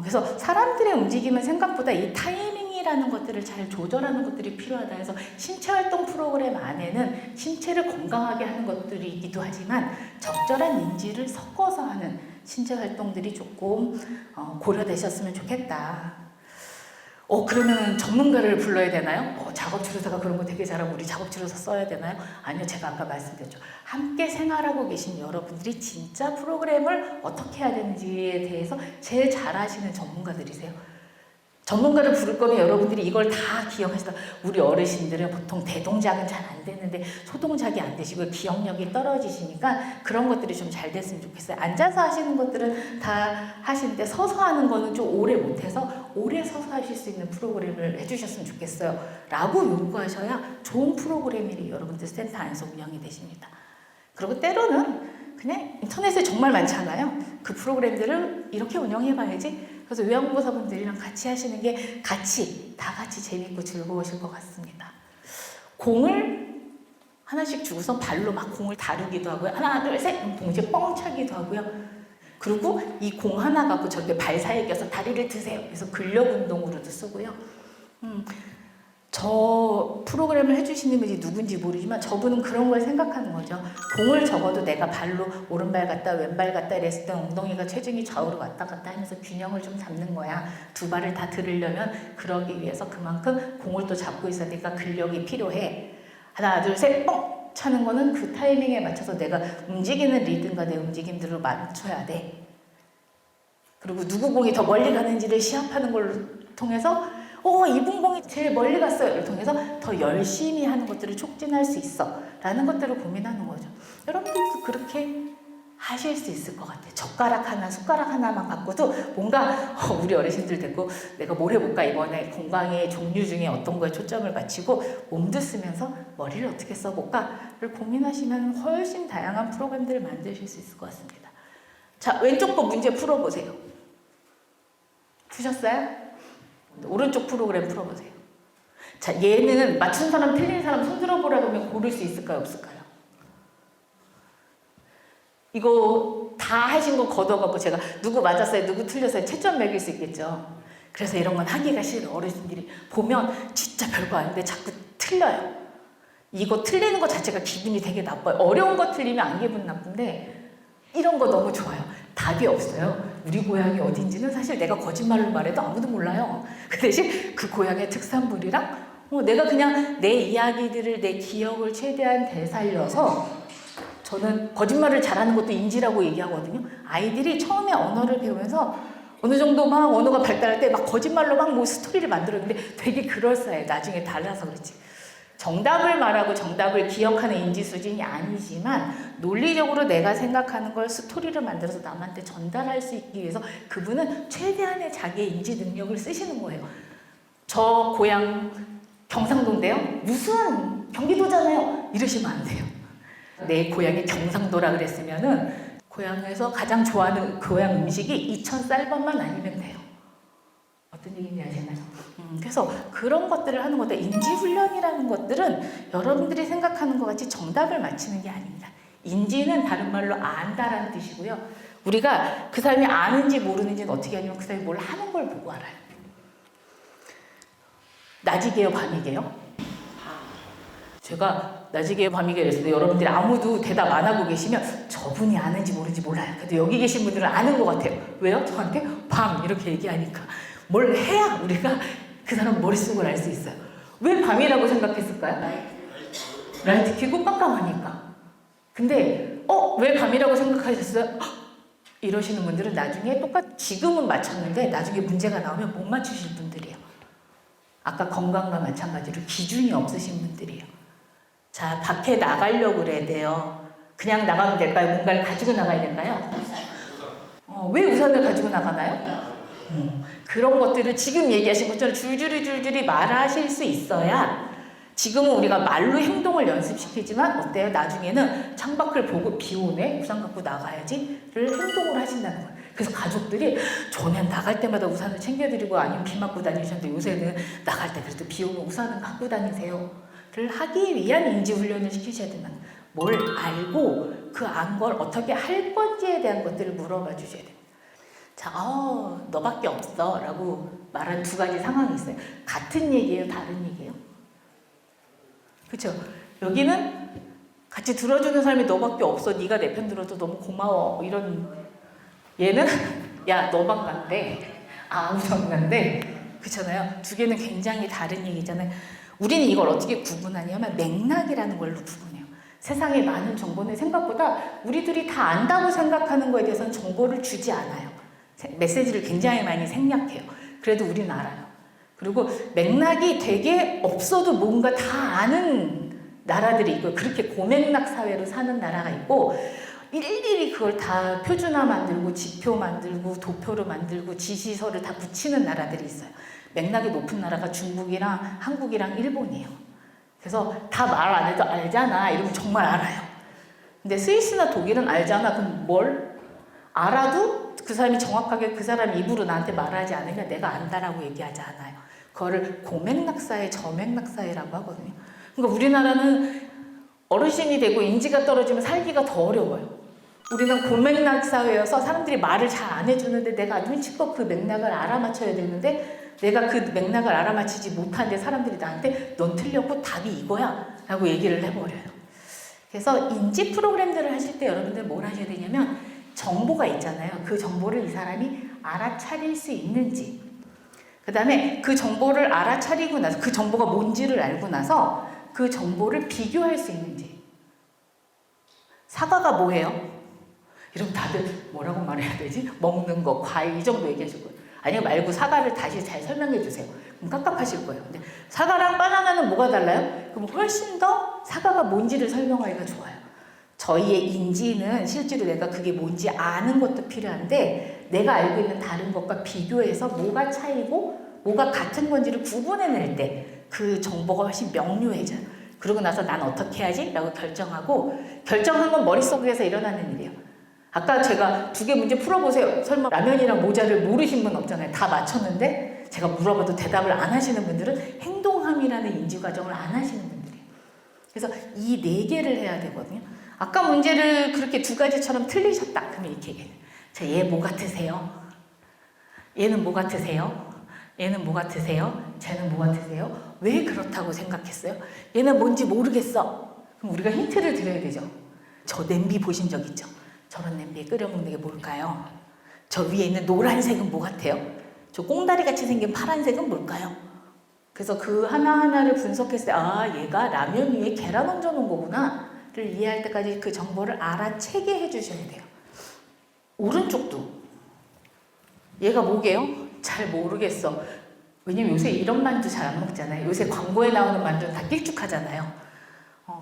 그래서 사람들의 움직임은 생각보다 이 타이밍이라는 것들을 잘 조절하는 것들이 필요하다 해서 신체활동 프로그램 안에는 신체를 건강하게 하는 것들이기도 하지만 적절한 인지를 섞어서 하는 신체활동들이 조금 고려되셨으면 좋겠다. 그러면 전문가를 불러야 되나요? 작업치료사가 그런 거 되게 잘하고 우리 작업치료사 써야 되나요? 아니요, 제가 아까 말씀드렸죠. 함께 생활하고 계신 여러분들이 진짜 프로그램을 어떻게 해야 되는지에 대해서 제일 잘 아시는 전문가들이세요. 전문가를 부를 거면 여러분들이 이걸 다 기억하시다. 우리 어르신들은 보통 대동작은 잘 안 되는데 소동작이 안 되시고 기억력이 떨어지시니까 그런 것들이 좀 잘 됐으면 좋겠어요. 앉아서 하시는 것들은 다 하시는데 서서 하는 거는 좀 오래 못해서 오래 서서 하실 수 있는 프로그램을 해주셨으면 좋겠어요. 라고 요구하셔야 좋은 프로그램이 여러분들 센터 안에서 운영이 되십니다. 그리고 때로는 그냥 인터넷에 정말 많잖아요. 그 프로그램들을 이렇게 운영해봐야지. 그래서 요양보호사분들이랑 같이 하시는 게 다 같이 재밌고 즐거우실 것 같습니다. 공을 하나씩 주고서 발로 막 공을 다루기도 하고요. 하나, 둘, 셋! 동시에 뻥 차기도 하고요. 그리고 이 공 하나 갖고 저렇게 발 사이에 껴서 다리를 드세요. 그래서 근력 운동으로도 쓰고요. 저 프로그램을 해주시는 분이 누군지 모르지만 저분은 그런 걸 생각하는 거죠. 공을 적어도 내가 발로 오른발 갔다 왼발 갔다 이랬을 때 엉덩이가 체중이 좌우로 왔다 갔다 하면서 균형을 좀 잡는 거야. 두 발을 다 들으려면 그러기 위해서 그만큼 공을 또 잡고 있어야 되니까 근력이 필요해. 하나 둘 셋 뻥 차는 거는 그 타이밍에 맞춰서 내가 움직이는 리듬과 내 움직임들을 맞춰야 돼. 그리고 누구 공이 더 멀리 가는지를 시합하는 걸 통해서 이분 공이 제일 멀리 갔어요. 를 통해서 더 열심히 하는 것들을 촉진할 수 있어. 라는 것들을 고민하는 거죠. 여러분들도 그렇게 하실 수 있을 것 같아요. 젓가락 하나, 숟가락 하나만 갖고도 뭔가 우리 어르신들 됐고 내가 뭘 해볼까 이번에 건강의 종류 중에 어떤 거에 초점을 맞추고 몸도 쓰면서 머리를 어떻게 써볼까를 고민하시면 훨씬 다양한 프로그램들을 만드실 수 있을 것 같습니다. 자, 왼쪽 거 문제 풀어보세요. 푸셨어요? 오른쪽 프로그램 풀어보세요. 자, 얘는 맞춘 사람, 틀린 사람 손 들어보라고 하면 고를 수 있을까요? 없을까요? 이거 다 하신 거 걷어갖고 제가 누구 맞았어요, 누구 틀렸어요 채점 매길 수 있겠죠. 그래서 이런 건 하기가 싫어. 어르신들이 보면 진짜 별거 아닌데 자꾸 틀려요. 이거 틀리는 거 자체가 기분이 되게 나빠요. 어려운 거 틀리면 안 기분 나쁜데 이런 거 너무 좋아요. 답이 없어요. 우리 고향이 어딘지는 사실 내가 거짓말로 말해도 아무도 몰라요. 그 대신 그 고향의 특산물이랑 내가 그냥 내 이야기들을 내 기억을 최대한 되살려서 저는 거짓말을 잘하는 것도 인지라고 얘기하거든요. 아이들이 처음에 언어를 배우면서 어느 정도 막 언어가 발달할 때 막 거짓말로 막 뭐 스토리를 만들었는데 되게 그럴싸해. 나중에 달라서 그렇지. 정답을 말하고 정답을 기억하는 인지 수준이 아니지만 논리적으로 내가 생각하는 걸 스토리를 만들어서 남한테 전달할 수 있기 위해서 그분은 최대한의 자기의 인지 능력을 쓰시는 거예요. 저 고향 경상도인데요. 무슨 경기도잖아요. 이러시면 안 돼요. 내 고향이 경상도라 그랬으면은 고향에서 가장 좋아하는 고향 음식이 이천 쌀밥만 아니면 돼요. 어떤 얘기인지 아시나요? 그래서 그런 것들을 하는 것도 인지훈련이라는 것들은 여러분들이 생각하는 것 같이 정답을 맞히는 게 아닙니다. 인지는 다른 말로 안다라는 뜻이고요. 우리가 그 사람이 아는지 모르는지는 어떻게 하냐면 그 사람이 뭘 하는 걸 보고 알아요. 낮이게요, 밤이게요? 제가 낮이게요, 밤이게요 했을 때 여러분들이 아무도 대답 안 하고 계시면 저분이 아는지 모르는지 몰라요. 근데 여기 계신 분들은 아는 것 같아요. 왜요? 저한테 밤 이렇게 얘기하니까. 뭘 해야 우리가 그 사람 머릿속을 알 수 있어요. 왜 밤이라고 생각했을까요? 라이트 켜고 깜깜하니까. 근데 왜 밤이라고 생각하셨어요? 이러시는 분들은 나중에 지금은 맞췄는데 나중에 문제가 나오면 못 맞추실 분들이에요. 아까 건강과 마찬가지로 기준이 없으신 분들이에요. 자, 밖에 나가려고 그래야 돼요. 그냥 나가면 될까요? 뭔가를 가지고 나가야 될까요? 왜 우산을 가지고 나가나요? 그런 것들을 지금 얘기하신 것처럼 줄줄이 말하실 수 있어야 지금은 우리가 말로 행동을 연습시키지만 어때요? 나중에는 창밖을 보고 비 오네? 우산 갖고 나가야지를 행동을 하신다는 거예요. 그래서 가족들이 전엔 나갈 때마다 우산을 챙겨드리고 아니면 비 맞고 다니셨는데 요새는 나갈 때 그래도 비 오면 우산은 갖고 다니세요. 를 하기 위한 인지훈련을 시키셔야 된다. 뭘 알고 그 안 걸 어떻게 할 건지에 대한 것들을 물어봐 주셔야 돼요. 자, 너밖에 없어 라고 말한 두 가지 상황이 있어요. 같은 얘기예요? 다른 얘기예요? 그렇죠? 여기는 같이 들어주는 사람이 너밖에 없어. 네가 내 편 들어도 너무 고마워. 이런 얘는 야 너만 간대. 아무도 간대. 그렇잖아요. 두 개는 굉장히 다른 얘기잖아요. 우리는 이걸 어떻게 구분하냐면 맥락이라는 걸로 구분해요. 세상에 많은 정보는 생각보다 우리들이 다 안다고 생각하는 거에 대해서는 정보를 주지 않아요. 메시지를 굉장히 많이 생략해요. 그래도 우리는 알아요. 그리고 맥락이 되게 없어도 뭔가 다 아는 나라들이 있고 그렇게 고맥락 사회로 사는 나라가 있고 일일이 그걸 다 표준화 만들고 지표 만들고 도표로 만들고 지시서를 다 붙이는 나라들이 있어요. 맥락이 높은 나라가 중국이랑 한국이랑 일본이에요. 그래서 다 말 안 해도 알잖아 이러면 정말 알아요. 근데 스위스나 독일은 알잖아 그럼 뭘? 알아도 그 사람이 정확하게 그 사람 입으로 나한테 말하지 않으면 내가 안다라고 얘기하지 않아요. 그거를 고맥락사회, 저맥락사회라고 하거든요. 그러니까 우리나라는 어르신이 되고 인지가 떨어지면 살기가 더 어려워요. 우리는 고맥락사회여서 사람들이 말을 잘 안 해주는데 내가 눈치껏 그 맥락을 알아맞혀야 되는데 내가 그 맥락을 알아맞히지 못하는데 사람들이 나한테 넌 틀렸고 답이 이거야 라고 얘기를 해버려요. 그래서 인지 프로그램들을 하실 때 여러분들 뭘 하셔야 되냐면 정보가 있잖아요. 그 정보를 이 사람이 알아차릴 수 있는지 그 다음에 그 정보를 알아차리고 나서 그 정보가 뭔지를 알고 나서 그 정보를 비교할 수 있는지. 사과가 뭐예요? 이러면 다들 뭐라고 말해야 되지? 먹는 거, 과일 이 정도 얘기하실 거예요. 아니 말고 사과를 다시 잘 설명해 주세요. 그럼 깝깝하실 거예요. 근데 사과랑 바나나는 뭐가 달라요? 그럼 훨씬 더 사과가 뭔지를 설명하기가 좋아요. 저희의 인지는 실제로 내가 그게 뭔지 아는 것도 필요한데 내가 알고 있는 다른 것과 비교해서 뭐가 차이고 뭐가 같은 건지를 구분해낼 때 그 정보가 훨씬 명료해져요. 그러고 나서 난 어떻게 해야지? 라고 결정하고 결정한 건 머릿속에서 일어나는 일이에요. 아까 제가 2개 문제 풀어보세요. 설마 라면이랑 모자를 모르신 분 없잖아요. 다 맞췄는데 제가 물어봐도 대답을 안 하시는 분들은 행동함이라는 인지 과정을 안 하시는 분들이에요. 그래서 이 4개를 해야 되거든요. 아까 문제를 그렇게 2가지처럼 틀리셨다. 그러면 이렇게 얘기해요. 자, 얘 뭐 같으세요? 얘는 뭐 같으세요? 얘는 뭐 같으세요? 쟤는 뭐 같으세요? 왜 그렇다고 생각했어요? 얘는 뭔지 모르겠어. 그럼 우리가 힌트를 드려야 되죠. 저 냄비 보신 적 있죠? 저런 냄비에 끓여 먹는 게 뭘까요? 저 위에 있는 노란색은 뭐 같아요? 저 꽁다리같이 생긴 파란색은 뭘까요? 그래서 그 하나하나를 분석했을 때 아, 얘가 라면 위에 계란 얹어 놓은 거구나 를 이해할 때까지 그 정보를 알아채게 해주셔야 돼요. 오른쪽도 얘가 뭐게요? 잘 모르겠어. 왜냐면 요새 이런 만두 잘 안 먹잖아요. 요새 광고에 나오는 만두는 다 길쭉하잖아요.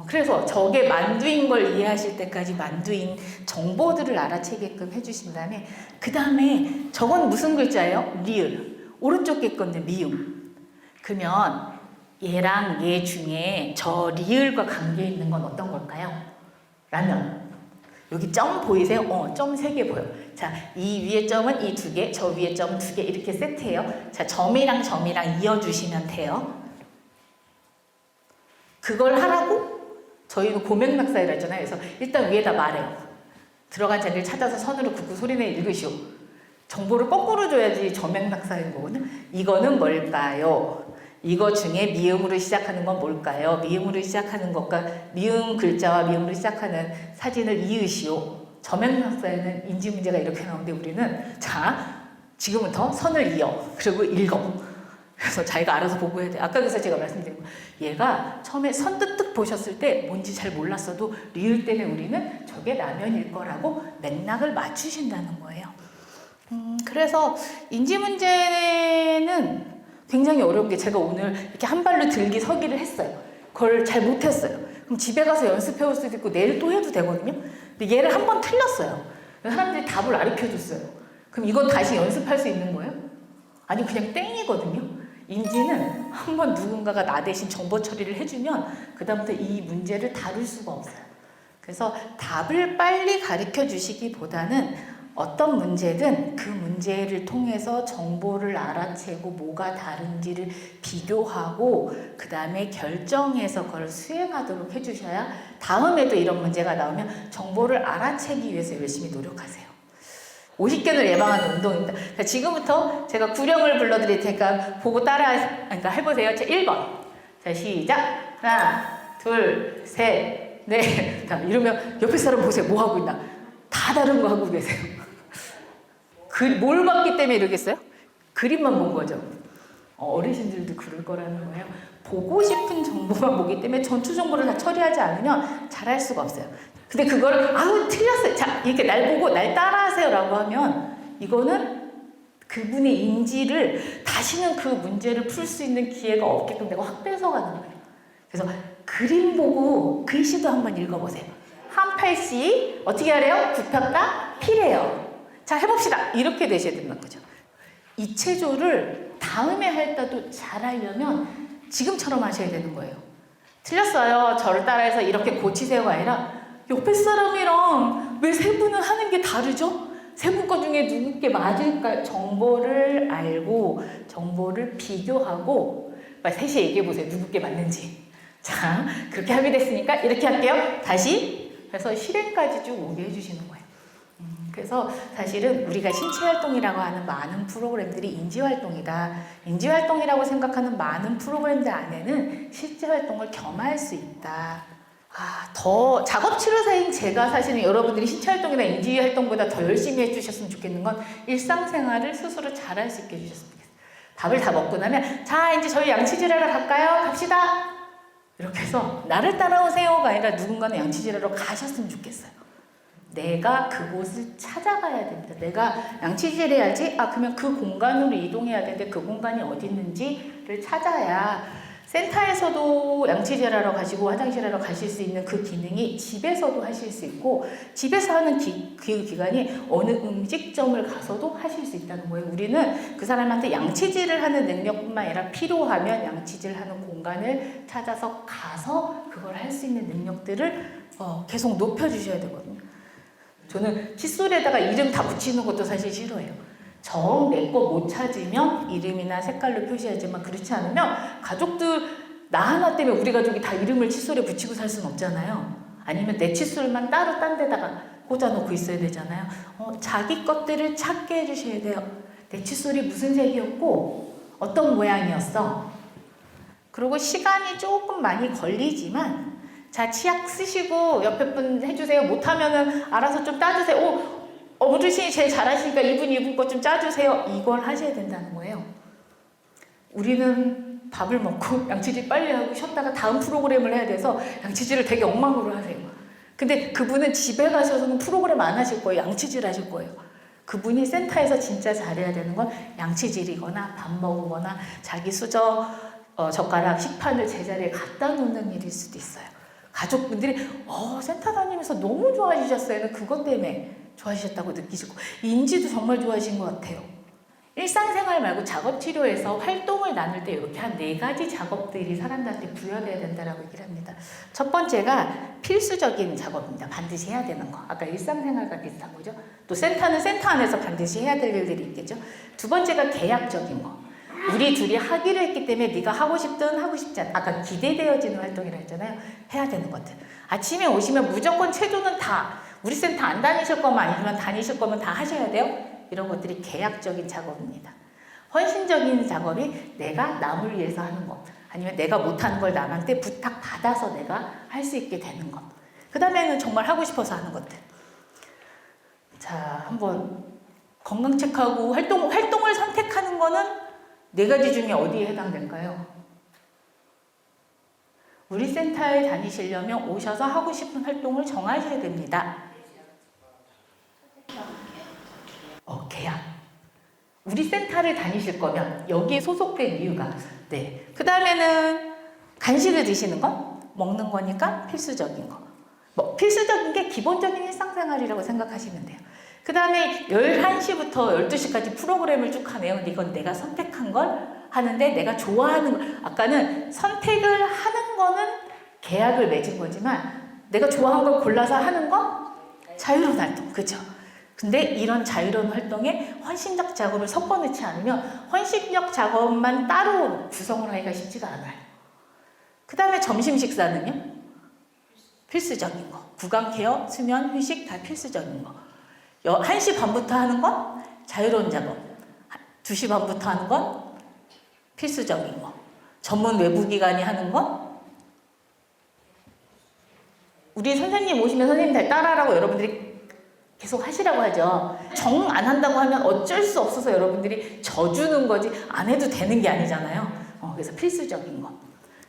그래서 저게 만두인 걸 이해하실 때까지 만두인 정보들을 알아채게끔 해주신 다음에 그 다음에 저건 무슨 글자예요? 리을. 오른쪽 게 건데 미음. 그러면 얘랑 얘 중에 저 리을과 관계 있는 건 어떤 걸까요? 라면. 여기 점 보이세요? 점 3개 보여. 자, 이 위에 점은 이 2개, 저 위에 점은 2개 이렇게 세트해요. 자, 점이랑 점이랑 이어주시면 돼요. 그걸 하라고 저희는 고명낙사이라 했잖아요. 그래서 일단 위에다 말해요. 들어간 자리를 찾아서 선으로 긋고 소리내 읽으시오. 정보를 거꾸로 줘야지 저명낙사인 거거든요. 이거는 뭘까요? 이거 중에 미음으로 시작하는 건 뭘까요? 미음으로 시작하는 것과 미음 글자와 미음으로 시작하는 사진을 이으시오. 저명낙사에는 인지 문제가 이렇게 나오는데 우리는 자, 지금부터 선을 이어. 그리고 읽어. 그래서 자기가 알아서 보고 해야 돼. 아까 그래서 제가 말씀드린 거. 얘가 처음에 선뜻뜻 보셨을 때 뭔지 잘 몰랐어도 리을 때문에 우리는 저게 라면일 거라고 맥락을 맞추신다는 거예요. 그래서 인지 문제는 굉장히 어려운 게 제가 오늘 이렇게 한 발로 들기 서기를 했어요. 그걸 잘 못했어요. 그럼 집에 가서 연습해 올 수도 있고 내일 또 해도 되거든요. 근데 얘를 한 번 틀렸어요. 사람들이 답을 가르쳐 줬어요. 그럼 이건 다시 연습할 수 있는 거예요? 아니 그냥 땡이거든요. 인지는 한 번 누군가가 나 대신 정보 처리를 해주면 그 다음부터 이 문제를 다룰 수가 없어요. 그래서 답을 빨리 가르쳐 주시기보다는 어떤 문제든 그 문제를 통해서 정보를 알아채고 뭐가 다른지를 비교하고 그 다음에 결정해서 그걸 수행하도록 해주셔야 다음에도 이런 문제가 나오면 정보를 알아채기 위해서 열심히 노력하세요. 50견을 예방하는 운동입니다. 자, 지금부터 제가 구령을 불러드릴 테니까 보고 그러니까 해보세요. 자, 1번. 자, 시작. 하나, 둘, 셋, 넷. 이러면 옆에 사람 보세요. 뭐 하고 있나? 다 다른 거 하고 계세요. 뭘 봤기 때문에 이러겠어요? 그림만 본 거죠. 어르신들도 그럴 거라는 거예요. 보고 싶은 정보만 보기 때문에 전체 정보를 다 처리하지 않으면 잘할 수가 없어요. 근데 그걸 아우 틀렸어요. 자, 이렇게 날 보고 날 따라하세요 라고 하면 이거는 그분의 인지를 다시는 그 문제를 풀 수 있는 기회가 없게끔 내가 확 뺏어가는 거예요. 그래서 그림 보고 글씨도 한번 읽어보세요. 한 팔씩 어떻게 하래요? 굽혔다 피래요. 자, 해봅시다. 이렇게 되셔야 된다는 거죠. 이체조를 다음에 할 때도 잘하려면 지금처럼 하셔야 되는 거예요. 틀렸어요. 저를 따라해서 이렇게 고치세요가 아니라 옆에 사람이랑 왜 세 분은 하는 게 다르죠? 세 분 것 중에 누구께 맞을까? 정보를 알고 정보를 비교하고 셋이 얘기해보세요. 누구께 맞는지. 자, 그렇게 합의됐으니까 이렇게 할게요. 다시 해서 실행까지 쭉 오게 해주시는 거예요. 그래서 사실은 우리가 신체활동이라고 하는 많은 프로그램들이 인지활동이다. 인지활동이라고 생각하는 많은 프로그램들 안에는 실제활동을 겸할 수 있다. 더 작업치료사인 제가 사실은 여러분들이 신체활동이나 인지활동보다 더 열심히 해주셨으면 좋겠는 건 일상생활을 스스로 잘할 수 있게 해주셨으면 좋겠어요. 밥을 다 먹고 나면 자 이제 저희 양치질하러 갈까요? 갑시다. 이렇게 해서 나를 따라오세요가 아니라 누군가는 양치질하러 가셨으면 좋겠어요. 내가 그곳을 찾아가야 됩니다. 내가 양치질 해야지? 그러면 그 공간으로 이동해야 되는데 그 공간이 어디 있는지를 찾아야 센터에서도 양치질하러 가시고 화장실하러 가실 수 있는 그 기능이 집에서도 하실 수 있고 집에서 하는 그 기간이 어느 음식점을 가서도 하실 수 있다는 거예요. 우리는 그 사람한테 양치질을 하는 능력뿐만 아니라 필요하면 양치질하는 공간을 찾아서 가서 그걸 할 수 있는 능력들을 계속 높여주셔야 되거든요. 저는 칫솔에다가 이름 다 붙이는 것도 사실 싫어해요. 정 내 거 못 찾으면 이름이나 색깔로 표시하지만 그렇지 않으면 가족들 나 하나 때문에 우리 가족이 다 이름을 칫솔에 붙이고 살 수는 없잖아요. 아니면 내 칫솔만 따로 딴 데다가 꽂아놓고 있어야 되잖아요. 자기 것들을 찾게 해주셔야 돼요. 내 칫솔이 무슨 색이었고 어떤 모양이었어. 그리고 시간이 조금 많이 걸리지만 자, 치약 쓰시고 옆에 분 해주세요. 못하면은 알아서 좀 따주세요. 어르신이 제일 잘하시니까 이분 거 좀 짜주세요. 이걸 하셔야 된다는 거예요. 우리는 밥을 먹고 양치질 빨리 하고 쉬었다가 다음 프로그램을 해야 돼서 양치질을 되게 엉망으로 하세요. 근데 그분은 집에 가셔서는 프로그램 안 하실 거예요. 양치질 하실 거예요. 그분이 센터에서 진짜 잘해야 되는 건 양치질이거나 밥 먹거나 자기 수저, 젓가락, 식판을 제자리에 갖다 놓는 일일 수도 있어요. 가족분들이 센터 다니면서 너무 좋아지셨어요. 그것 때문에 좋아지셨다고 느끼시고 인지도 정말 좋아지신 것 같아요. 일상생활 말고 작업치료에서 활동을 나눌 때 이렇게 한 4가지 작업들이 사람들한테 부여돼야 된다라고 얘기를 합니다. 첫 번째가 필수적인 작업입니다. 반드시 해야 되는 거. 아까 일상생활과 비슷한 거죠. 또 센터는 센터 안에서 반드시 해야 될 일들이 있겠죠. 두 번째가 계약적인 거. 우리 둘이 하기로 했기 때문에 네가 하고 싶든 하고 싶지 않든 아까 기대되어지는 활동이라고 했잖아요. 해야 되는 것들. 아침에 오시면 무조건 체조는 다 우리 센터 안 다니실 거면 아니지만 다니실 거면 다 하셔야 돼요. 이런 것들이 계약적인 작업입니다. 헌신적인 작업이 내가 남을 위해서 하는 것, 아니면 내가 못하는 걸 남한테 부탁받아서 내가 할 수 있게 되는 것. 그 다음에는 정말 하고 싶어서 하는 것들. 자, 한번 건강 체크하고 활동을 선택하는 거는 4가지 중에 어디에 해당될까요? 우리 센터에 다니시려면 오셔서 하고 싶은 활동을 정하셔야 됩니다. 계약. 우리 센터를 다니실 거면 여기에 소속된 이유가 네. 그 다음에는 간식을 드시는 거, 먹는 거니까 필수적인 거. 뭐 필수적인 게 기본적인 일상생활이라고 생각하시면 돼요. 그 다음에 11시부터 12시까지 프로그램을 쭉 하네요. 근데 이건 내가 선택한 걸 하는데 내가 좋아하는 걸. 아까는 선택을 하는 거는 계약을 맺은 거지만 내가 좋아하는 걸 골라서 하는 건 자유로운 활동. 그죠? 근데 이런 자유로운 활동에 헌신적 작업을 섞어 넣지 않으면 헌신적 작업만 따로 구성을 하기가 쉽지가 않아요. 그 다음에 점심 식사는요? 필수적인 거. 구강 케어, 수면, 휴식 다 필수적인 거. 1시 반부터 하는 건 자유로운 작업. 2시 반부터 하는 건 필수적인 거. 전문 외부기관이 하는 건 우리 선생님 오시면 선생님 잘 따라하라고 여러분들이 계속 하시라고 하죠. 정 안 한다고 하면 어쩔 수 없어서 여러분들이 져주는 거지 안 해도 되는 게 아니잖아요. 그래서 필수적인 거.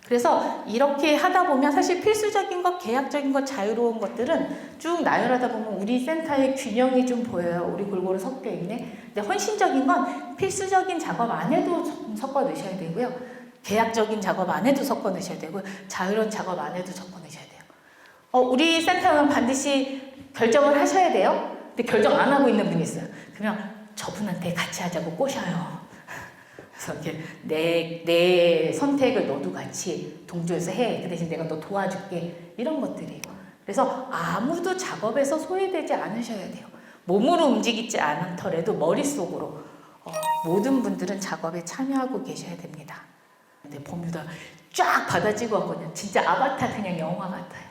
그래서 이렇게 하다 보면 사실 필수적인 것, 계약적인 것, 자유로운 것들은 쭉 나열하다 보면 우리 센터의 균형이 좀 보여요. 우리 골고루 섞여 있네. 근데 헌신적인 건 필수적인 작업 안에도 섞어 넣으셔야 되고요. 계약적인 작업 안에도 섞어 넣으셔야 되고요. 자유로운 작업 안에도 섞어 넣으셔야 돼요. 우리 센터는 반드시 결정을 하셔야 돼요. 근데 결정 안 하고 있는 분이 있어요. 그러면 저분한테 같이 하자고 꼬셔요. 그래서 이렇게 내 선택을 너도 같이 동조해서 해. 그 대신 내가 너 도와줄게. 이런 것들이에요. 그래서 아무도 작업에서 소외되지 않으셔야 돼요. 몸으로 움직이지 않더라도 머릿속으로 모든 분들은 작업에 참여하고 계셔야 됩니다. 근데 봅니다. 쫙 받아 찍었거든요. 진짜 아바타 그냥 영화 같아요.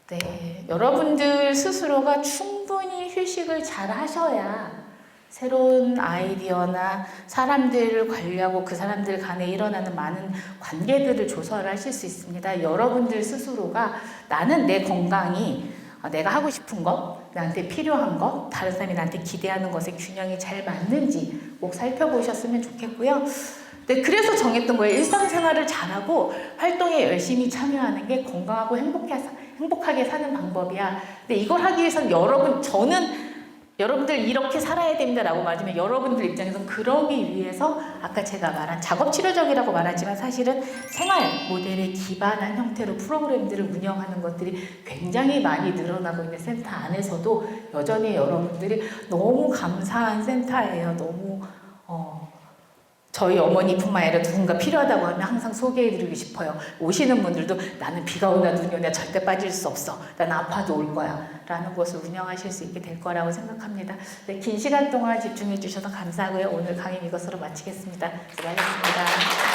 네, 여러분들 스스로가 충분히 휴식을 잘 하셔야 새로운 아이디어나 사람들을 관리하고 그 사람들 간에 일어나는 많은 관계들을 조설하실 수 있습니다. 여러분들 스스로가 나는 내 건강이 내가 하고 싶은 것, 나한테 필요한 것, 다른 사람이 나한테 기대하는 것의 균형이 잘 맞는지 꼭 살펴보셨으면 좋겠고요. 네, 그래서 정했던 거예요. 일상생활을 잘하고 활동에 열심히 참여하는 게 건강하고 행복하게 사는 방법이야. 근데 이걸 하기 위해서는 저는 여러분들 이렇게 살아야 됩니다라고 말하지만 여러분들 입장에서는 그러기 위해서 아까 제가 말한 작업치료적이라고 말하지만 사실은 생활 모델에 기반한 형태로 프로그램들을 운영하는 것들이 굉장히 많이 늘어나고 있는 센터 안에서도 여전히 여러분들이 너무 감사한 센터예요. 너무 저희 어머니뿐만 아니라 누군가 필요하다고 하면 항상 소개해드리고 싶어요. 오시는 분들도 나는 비가 오나 눈이 오나 절대 빠질 수 없어. 난 아파도 올 거야. 라는 것을 운영하실 수 있게 될 거라고 생각합니다. 네, 긴 시간 동안 집중해 주셔서 감사하고요. 오늘 강의 이것으로 마치겠습니다. 수고하셨습니다.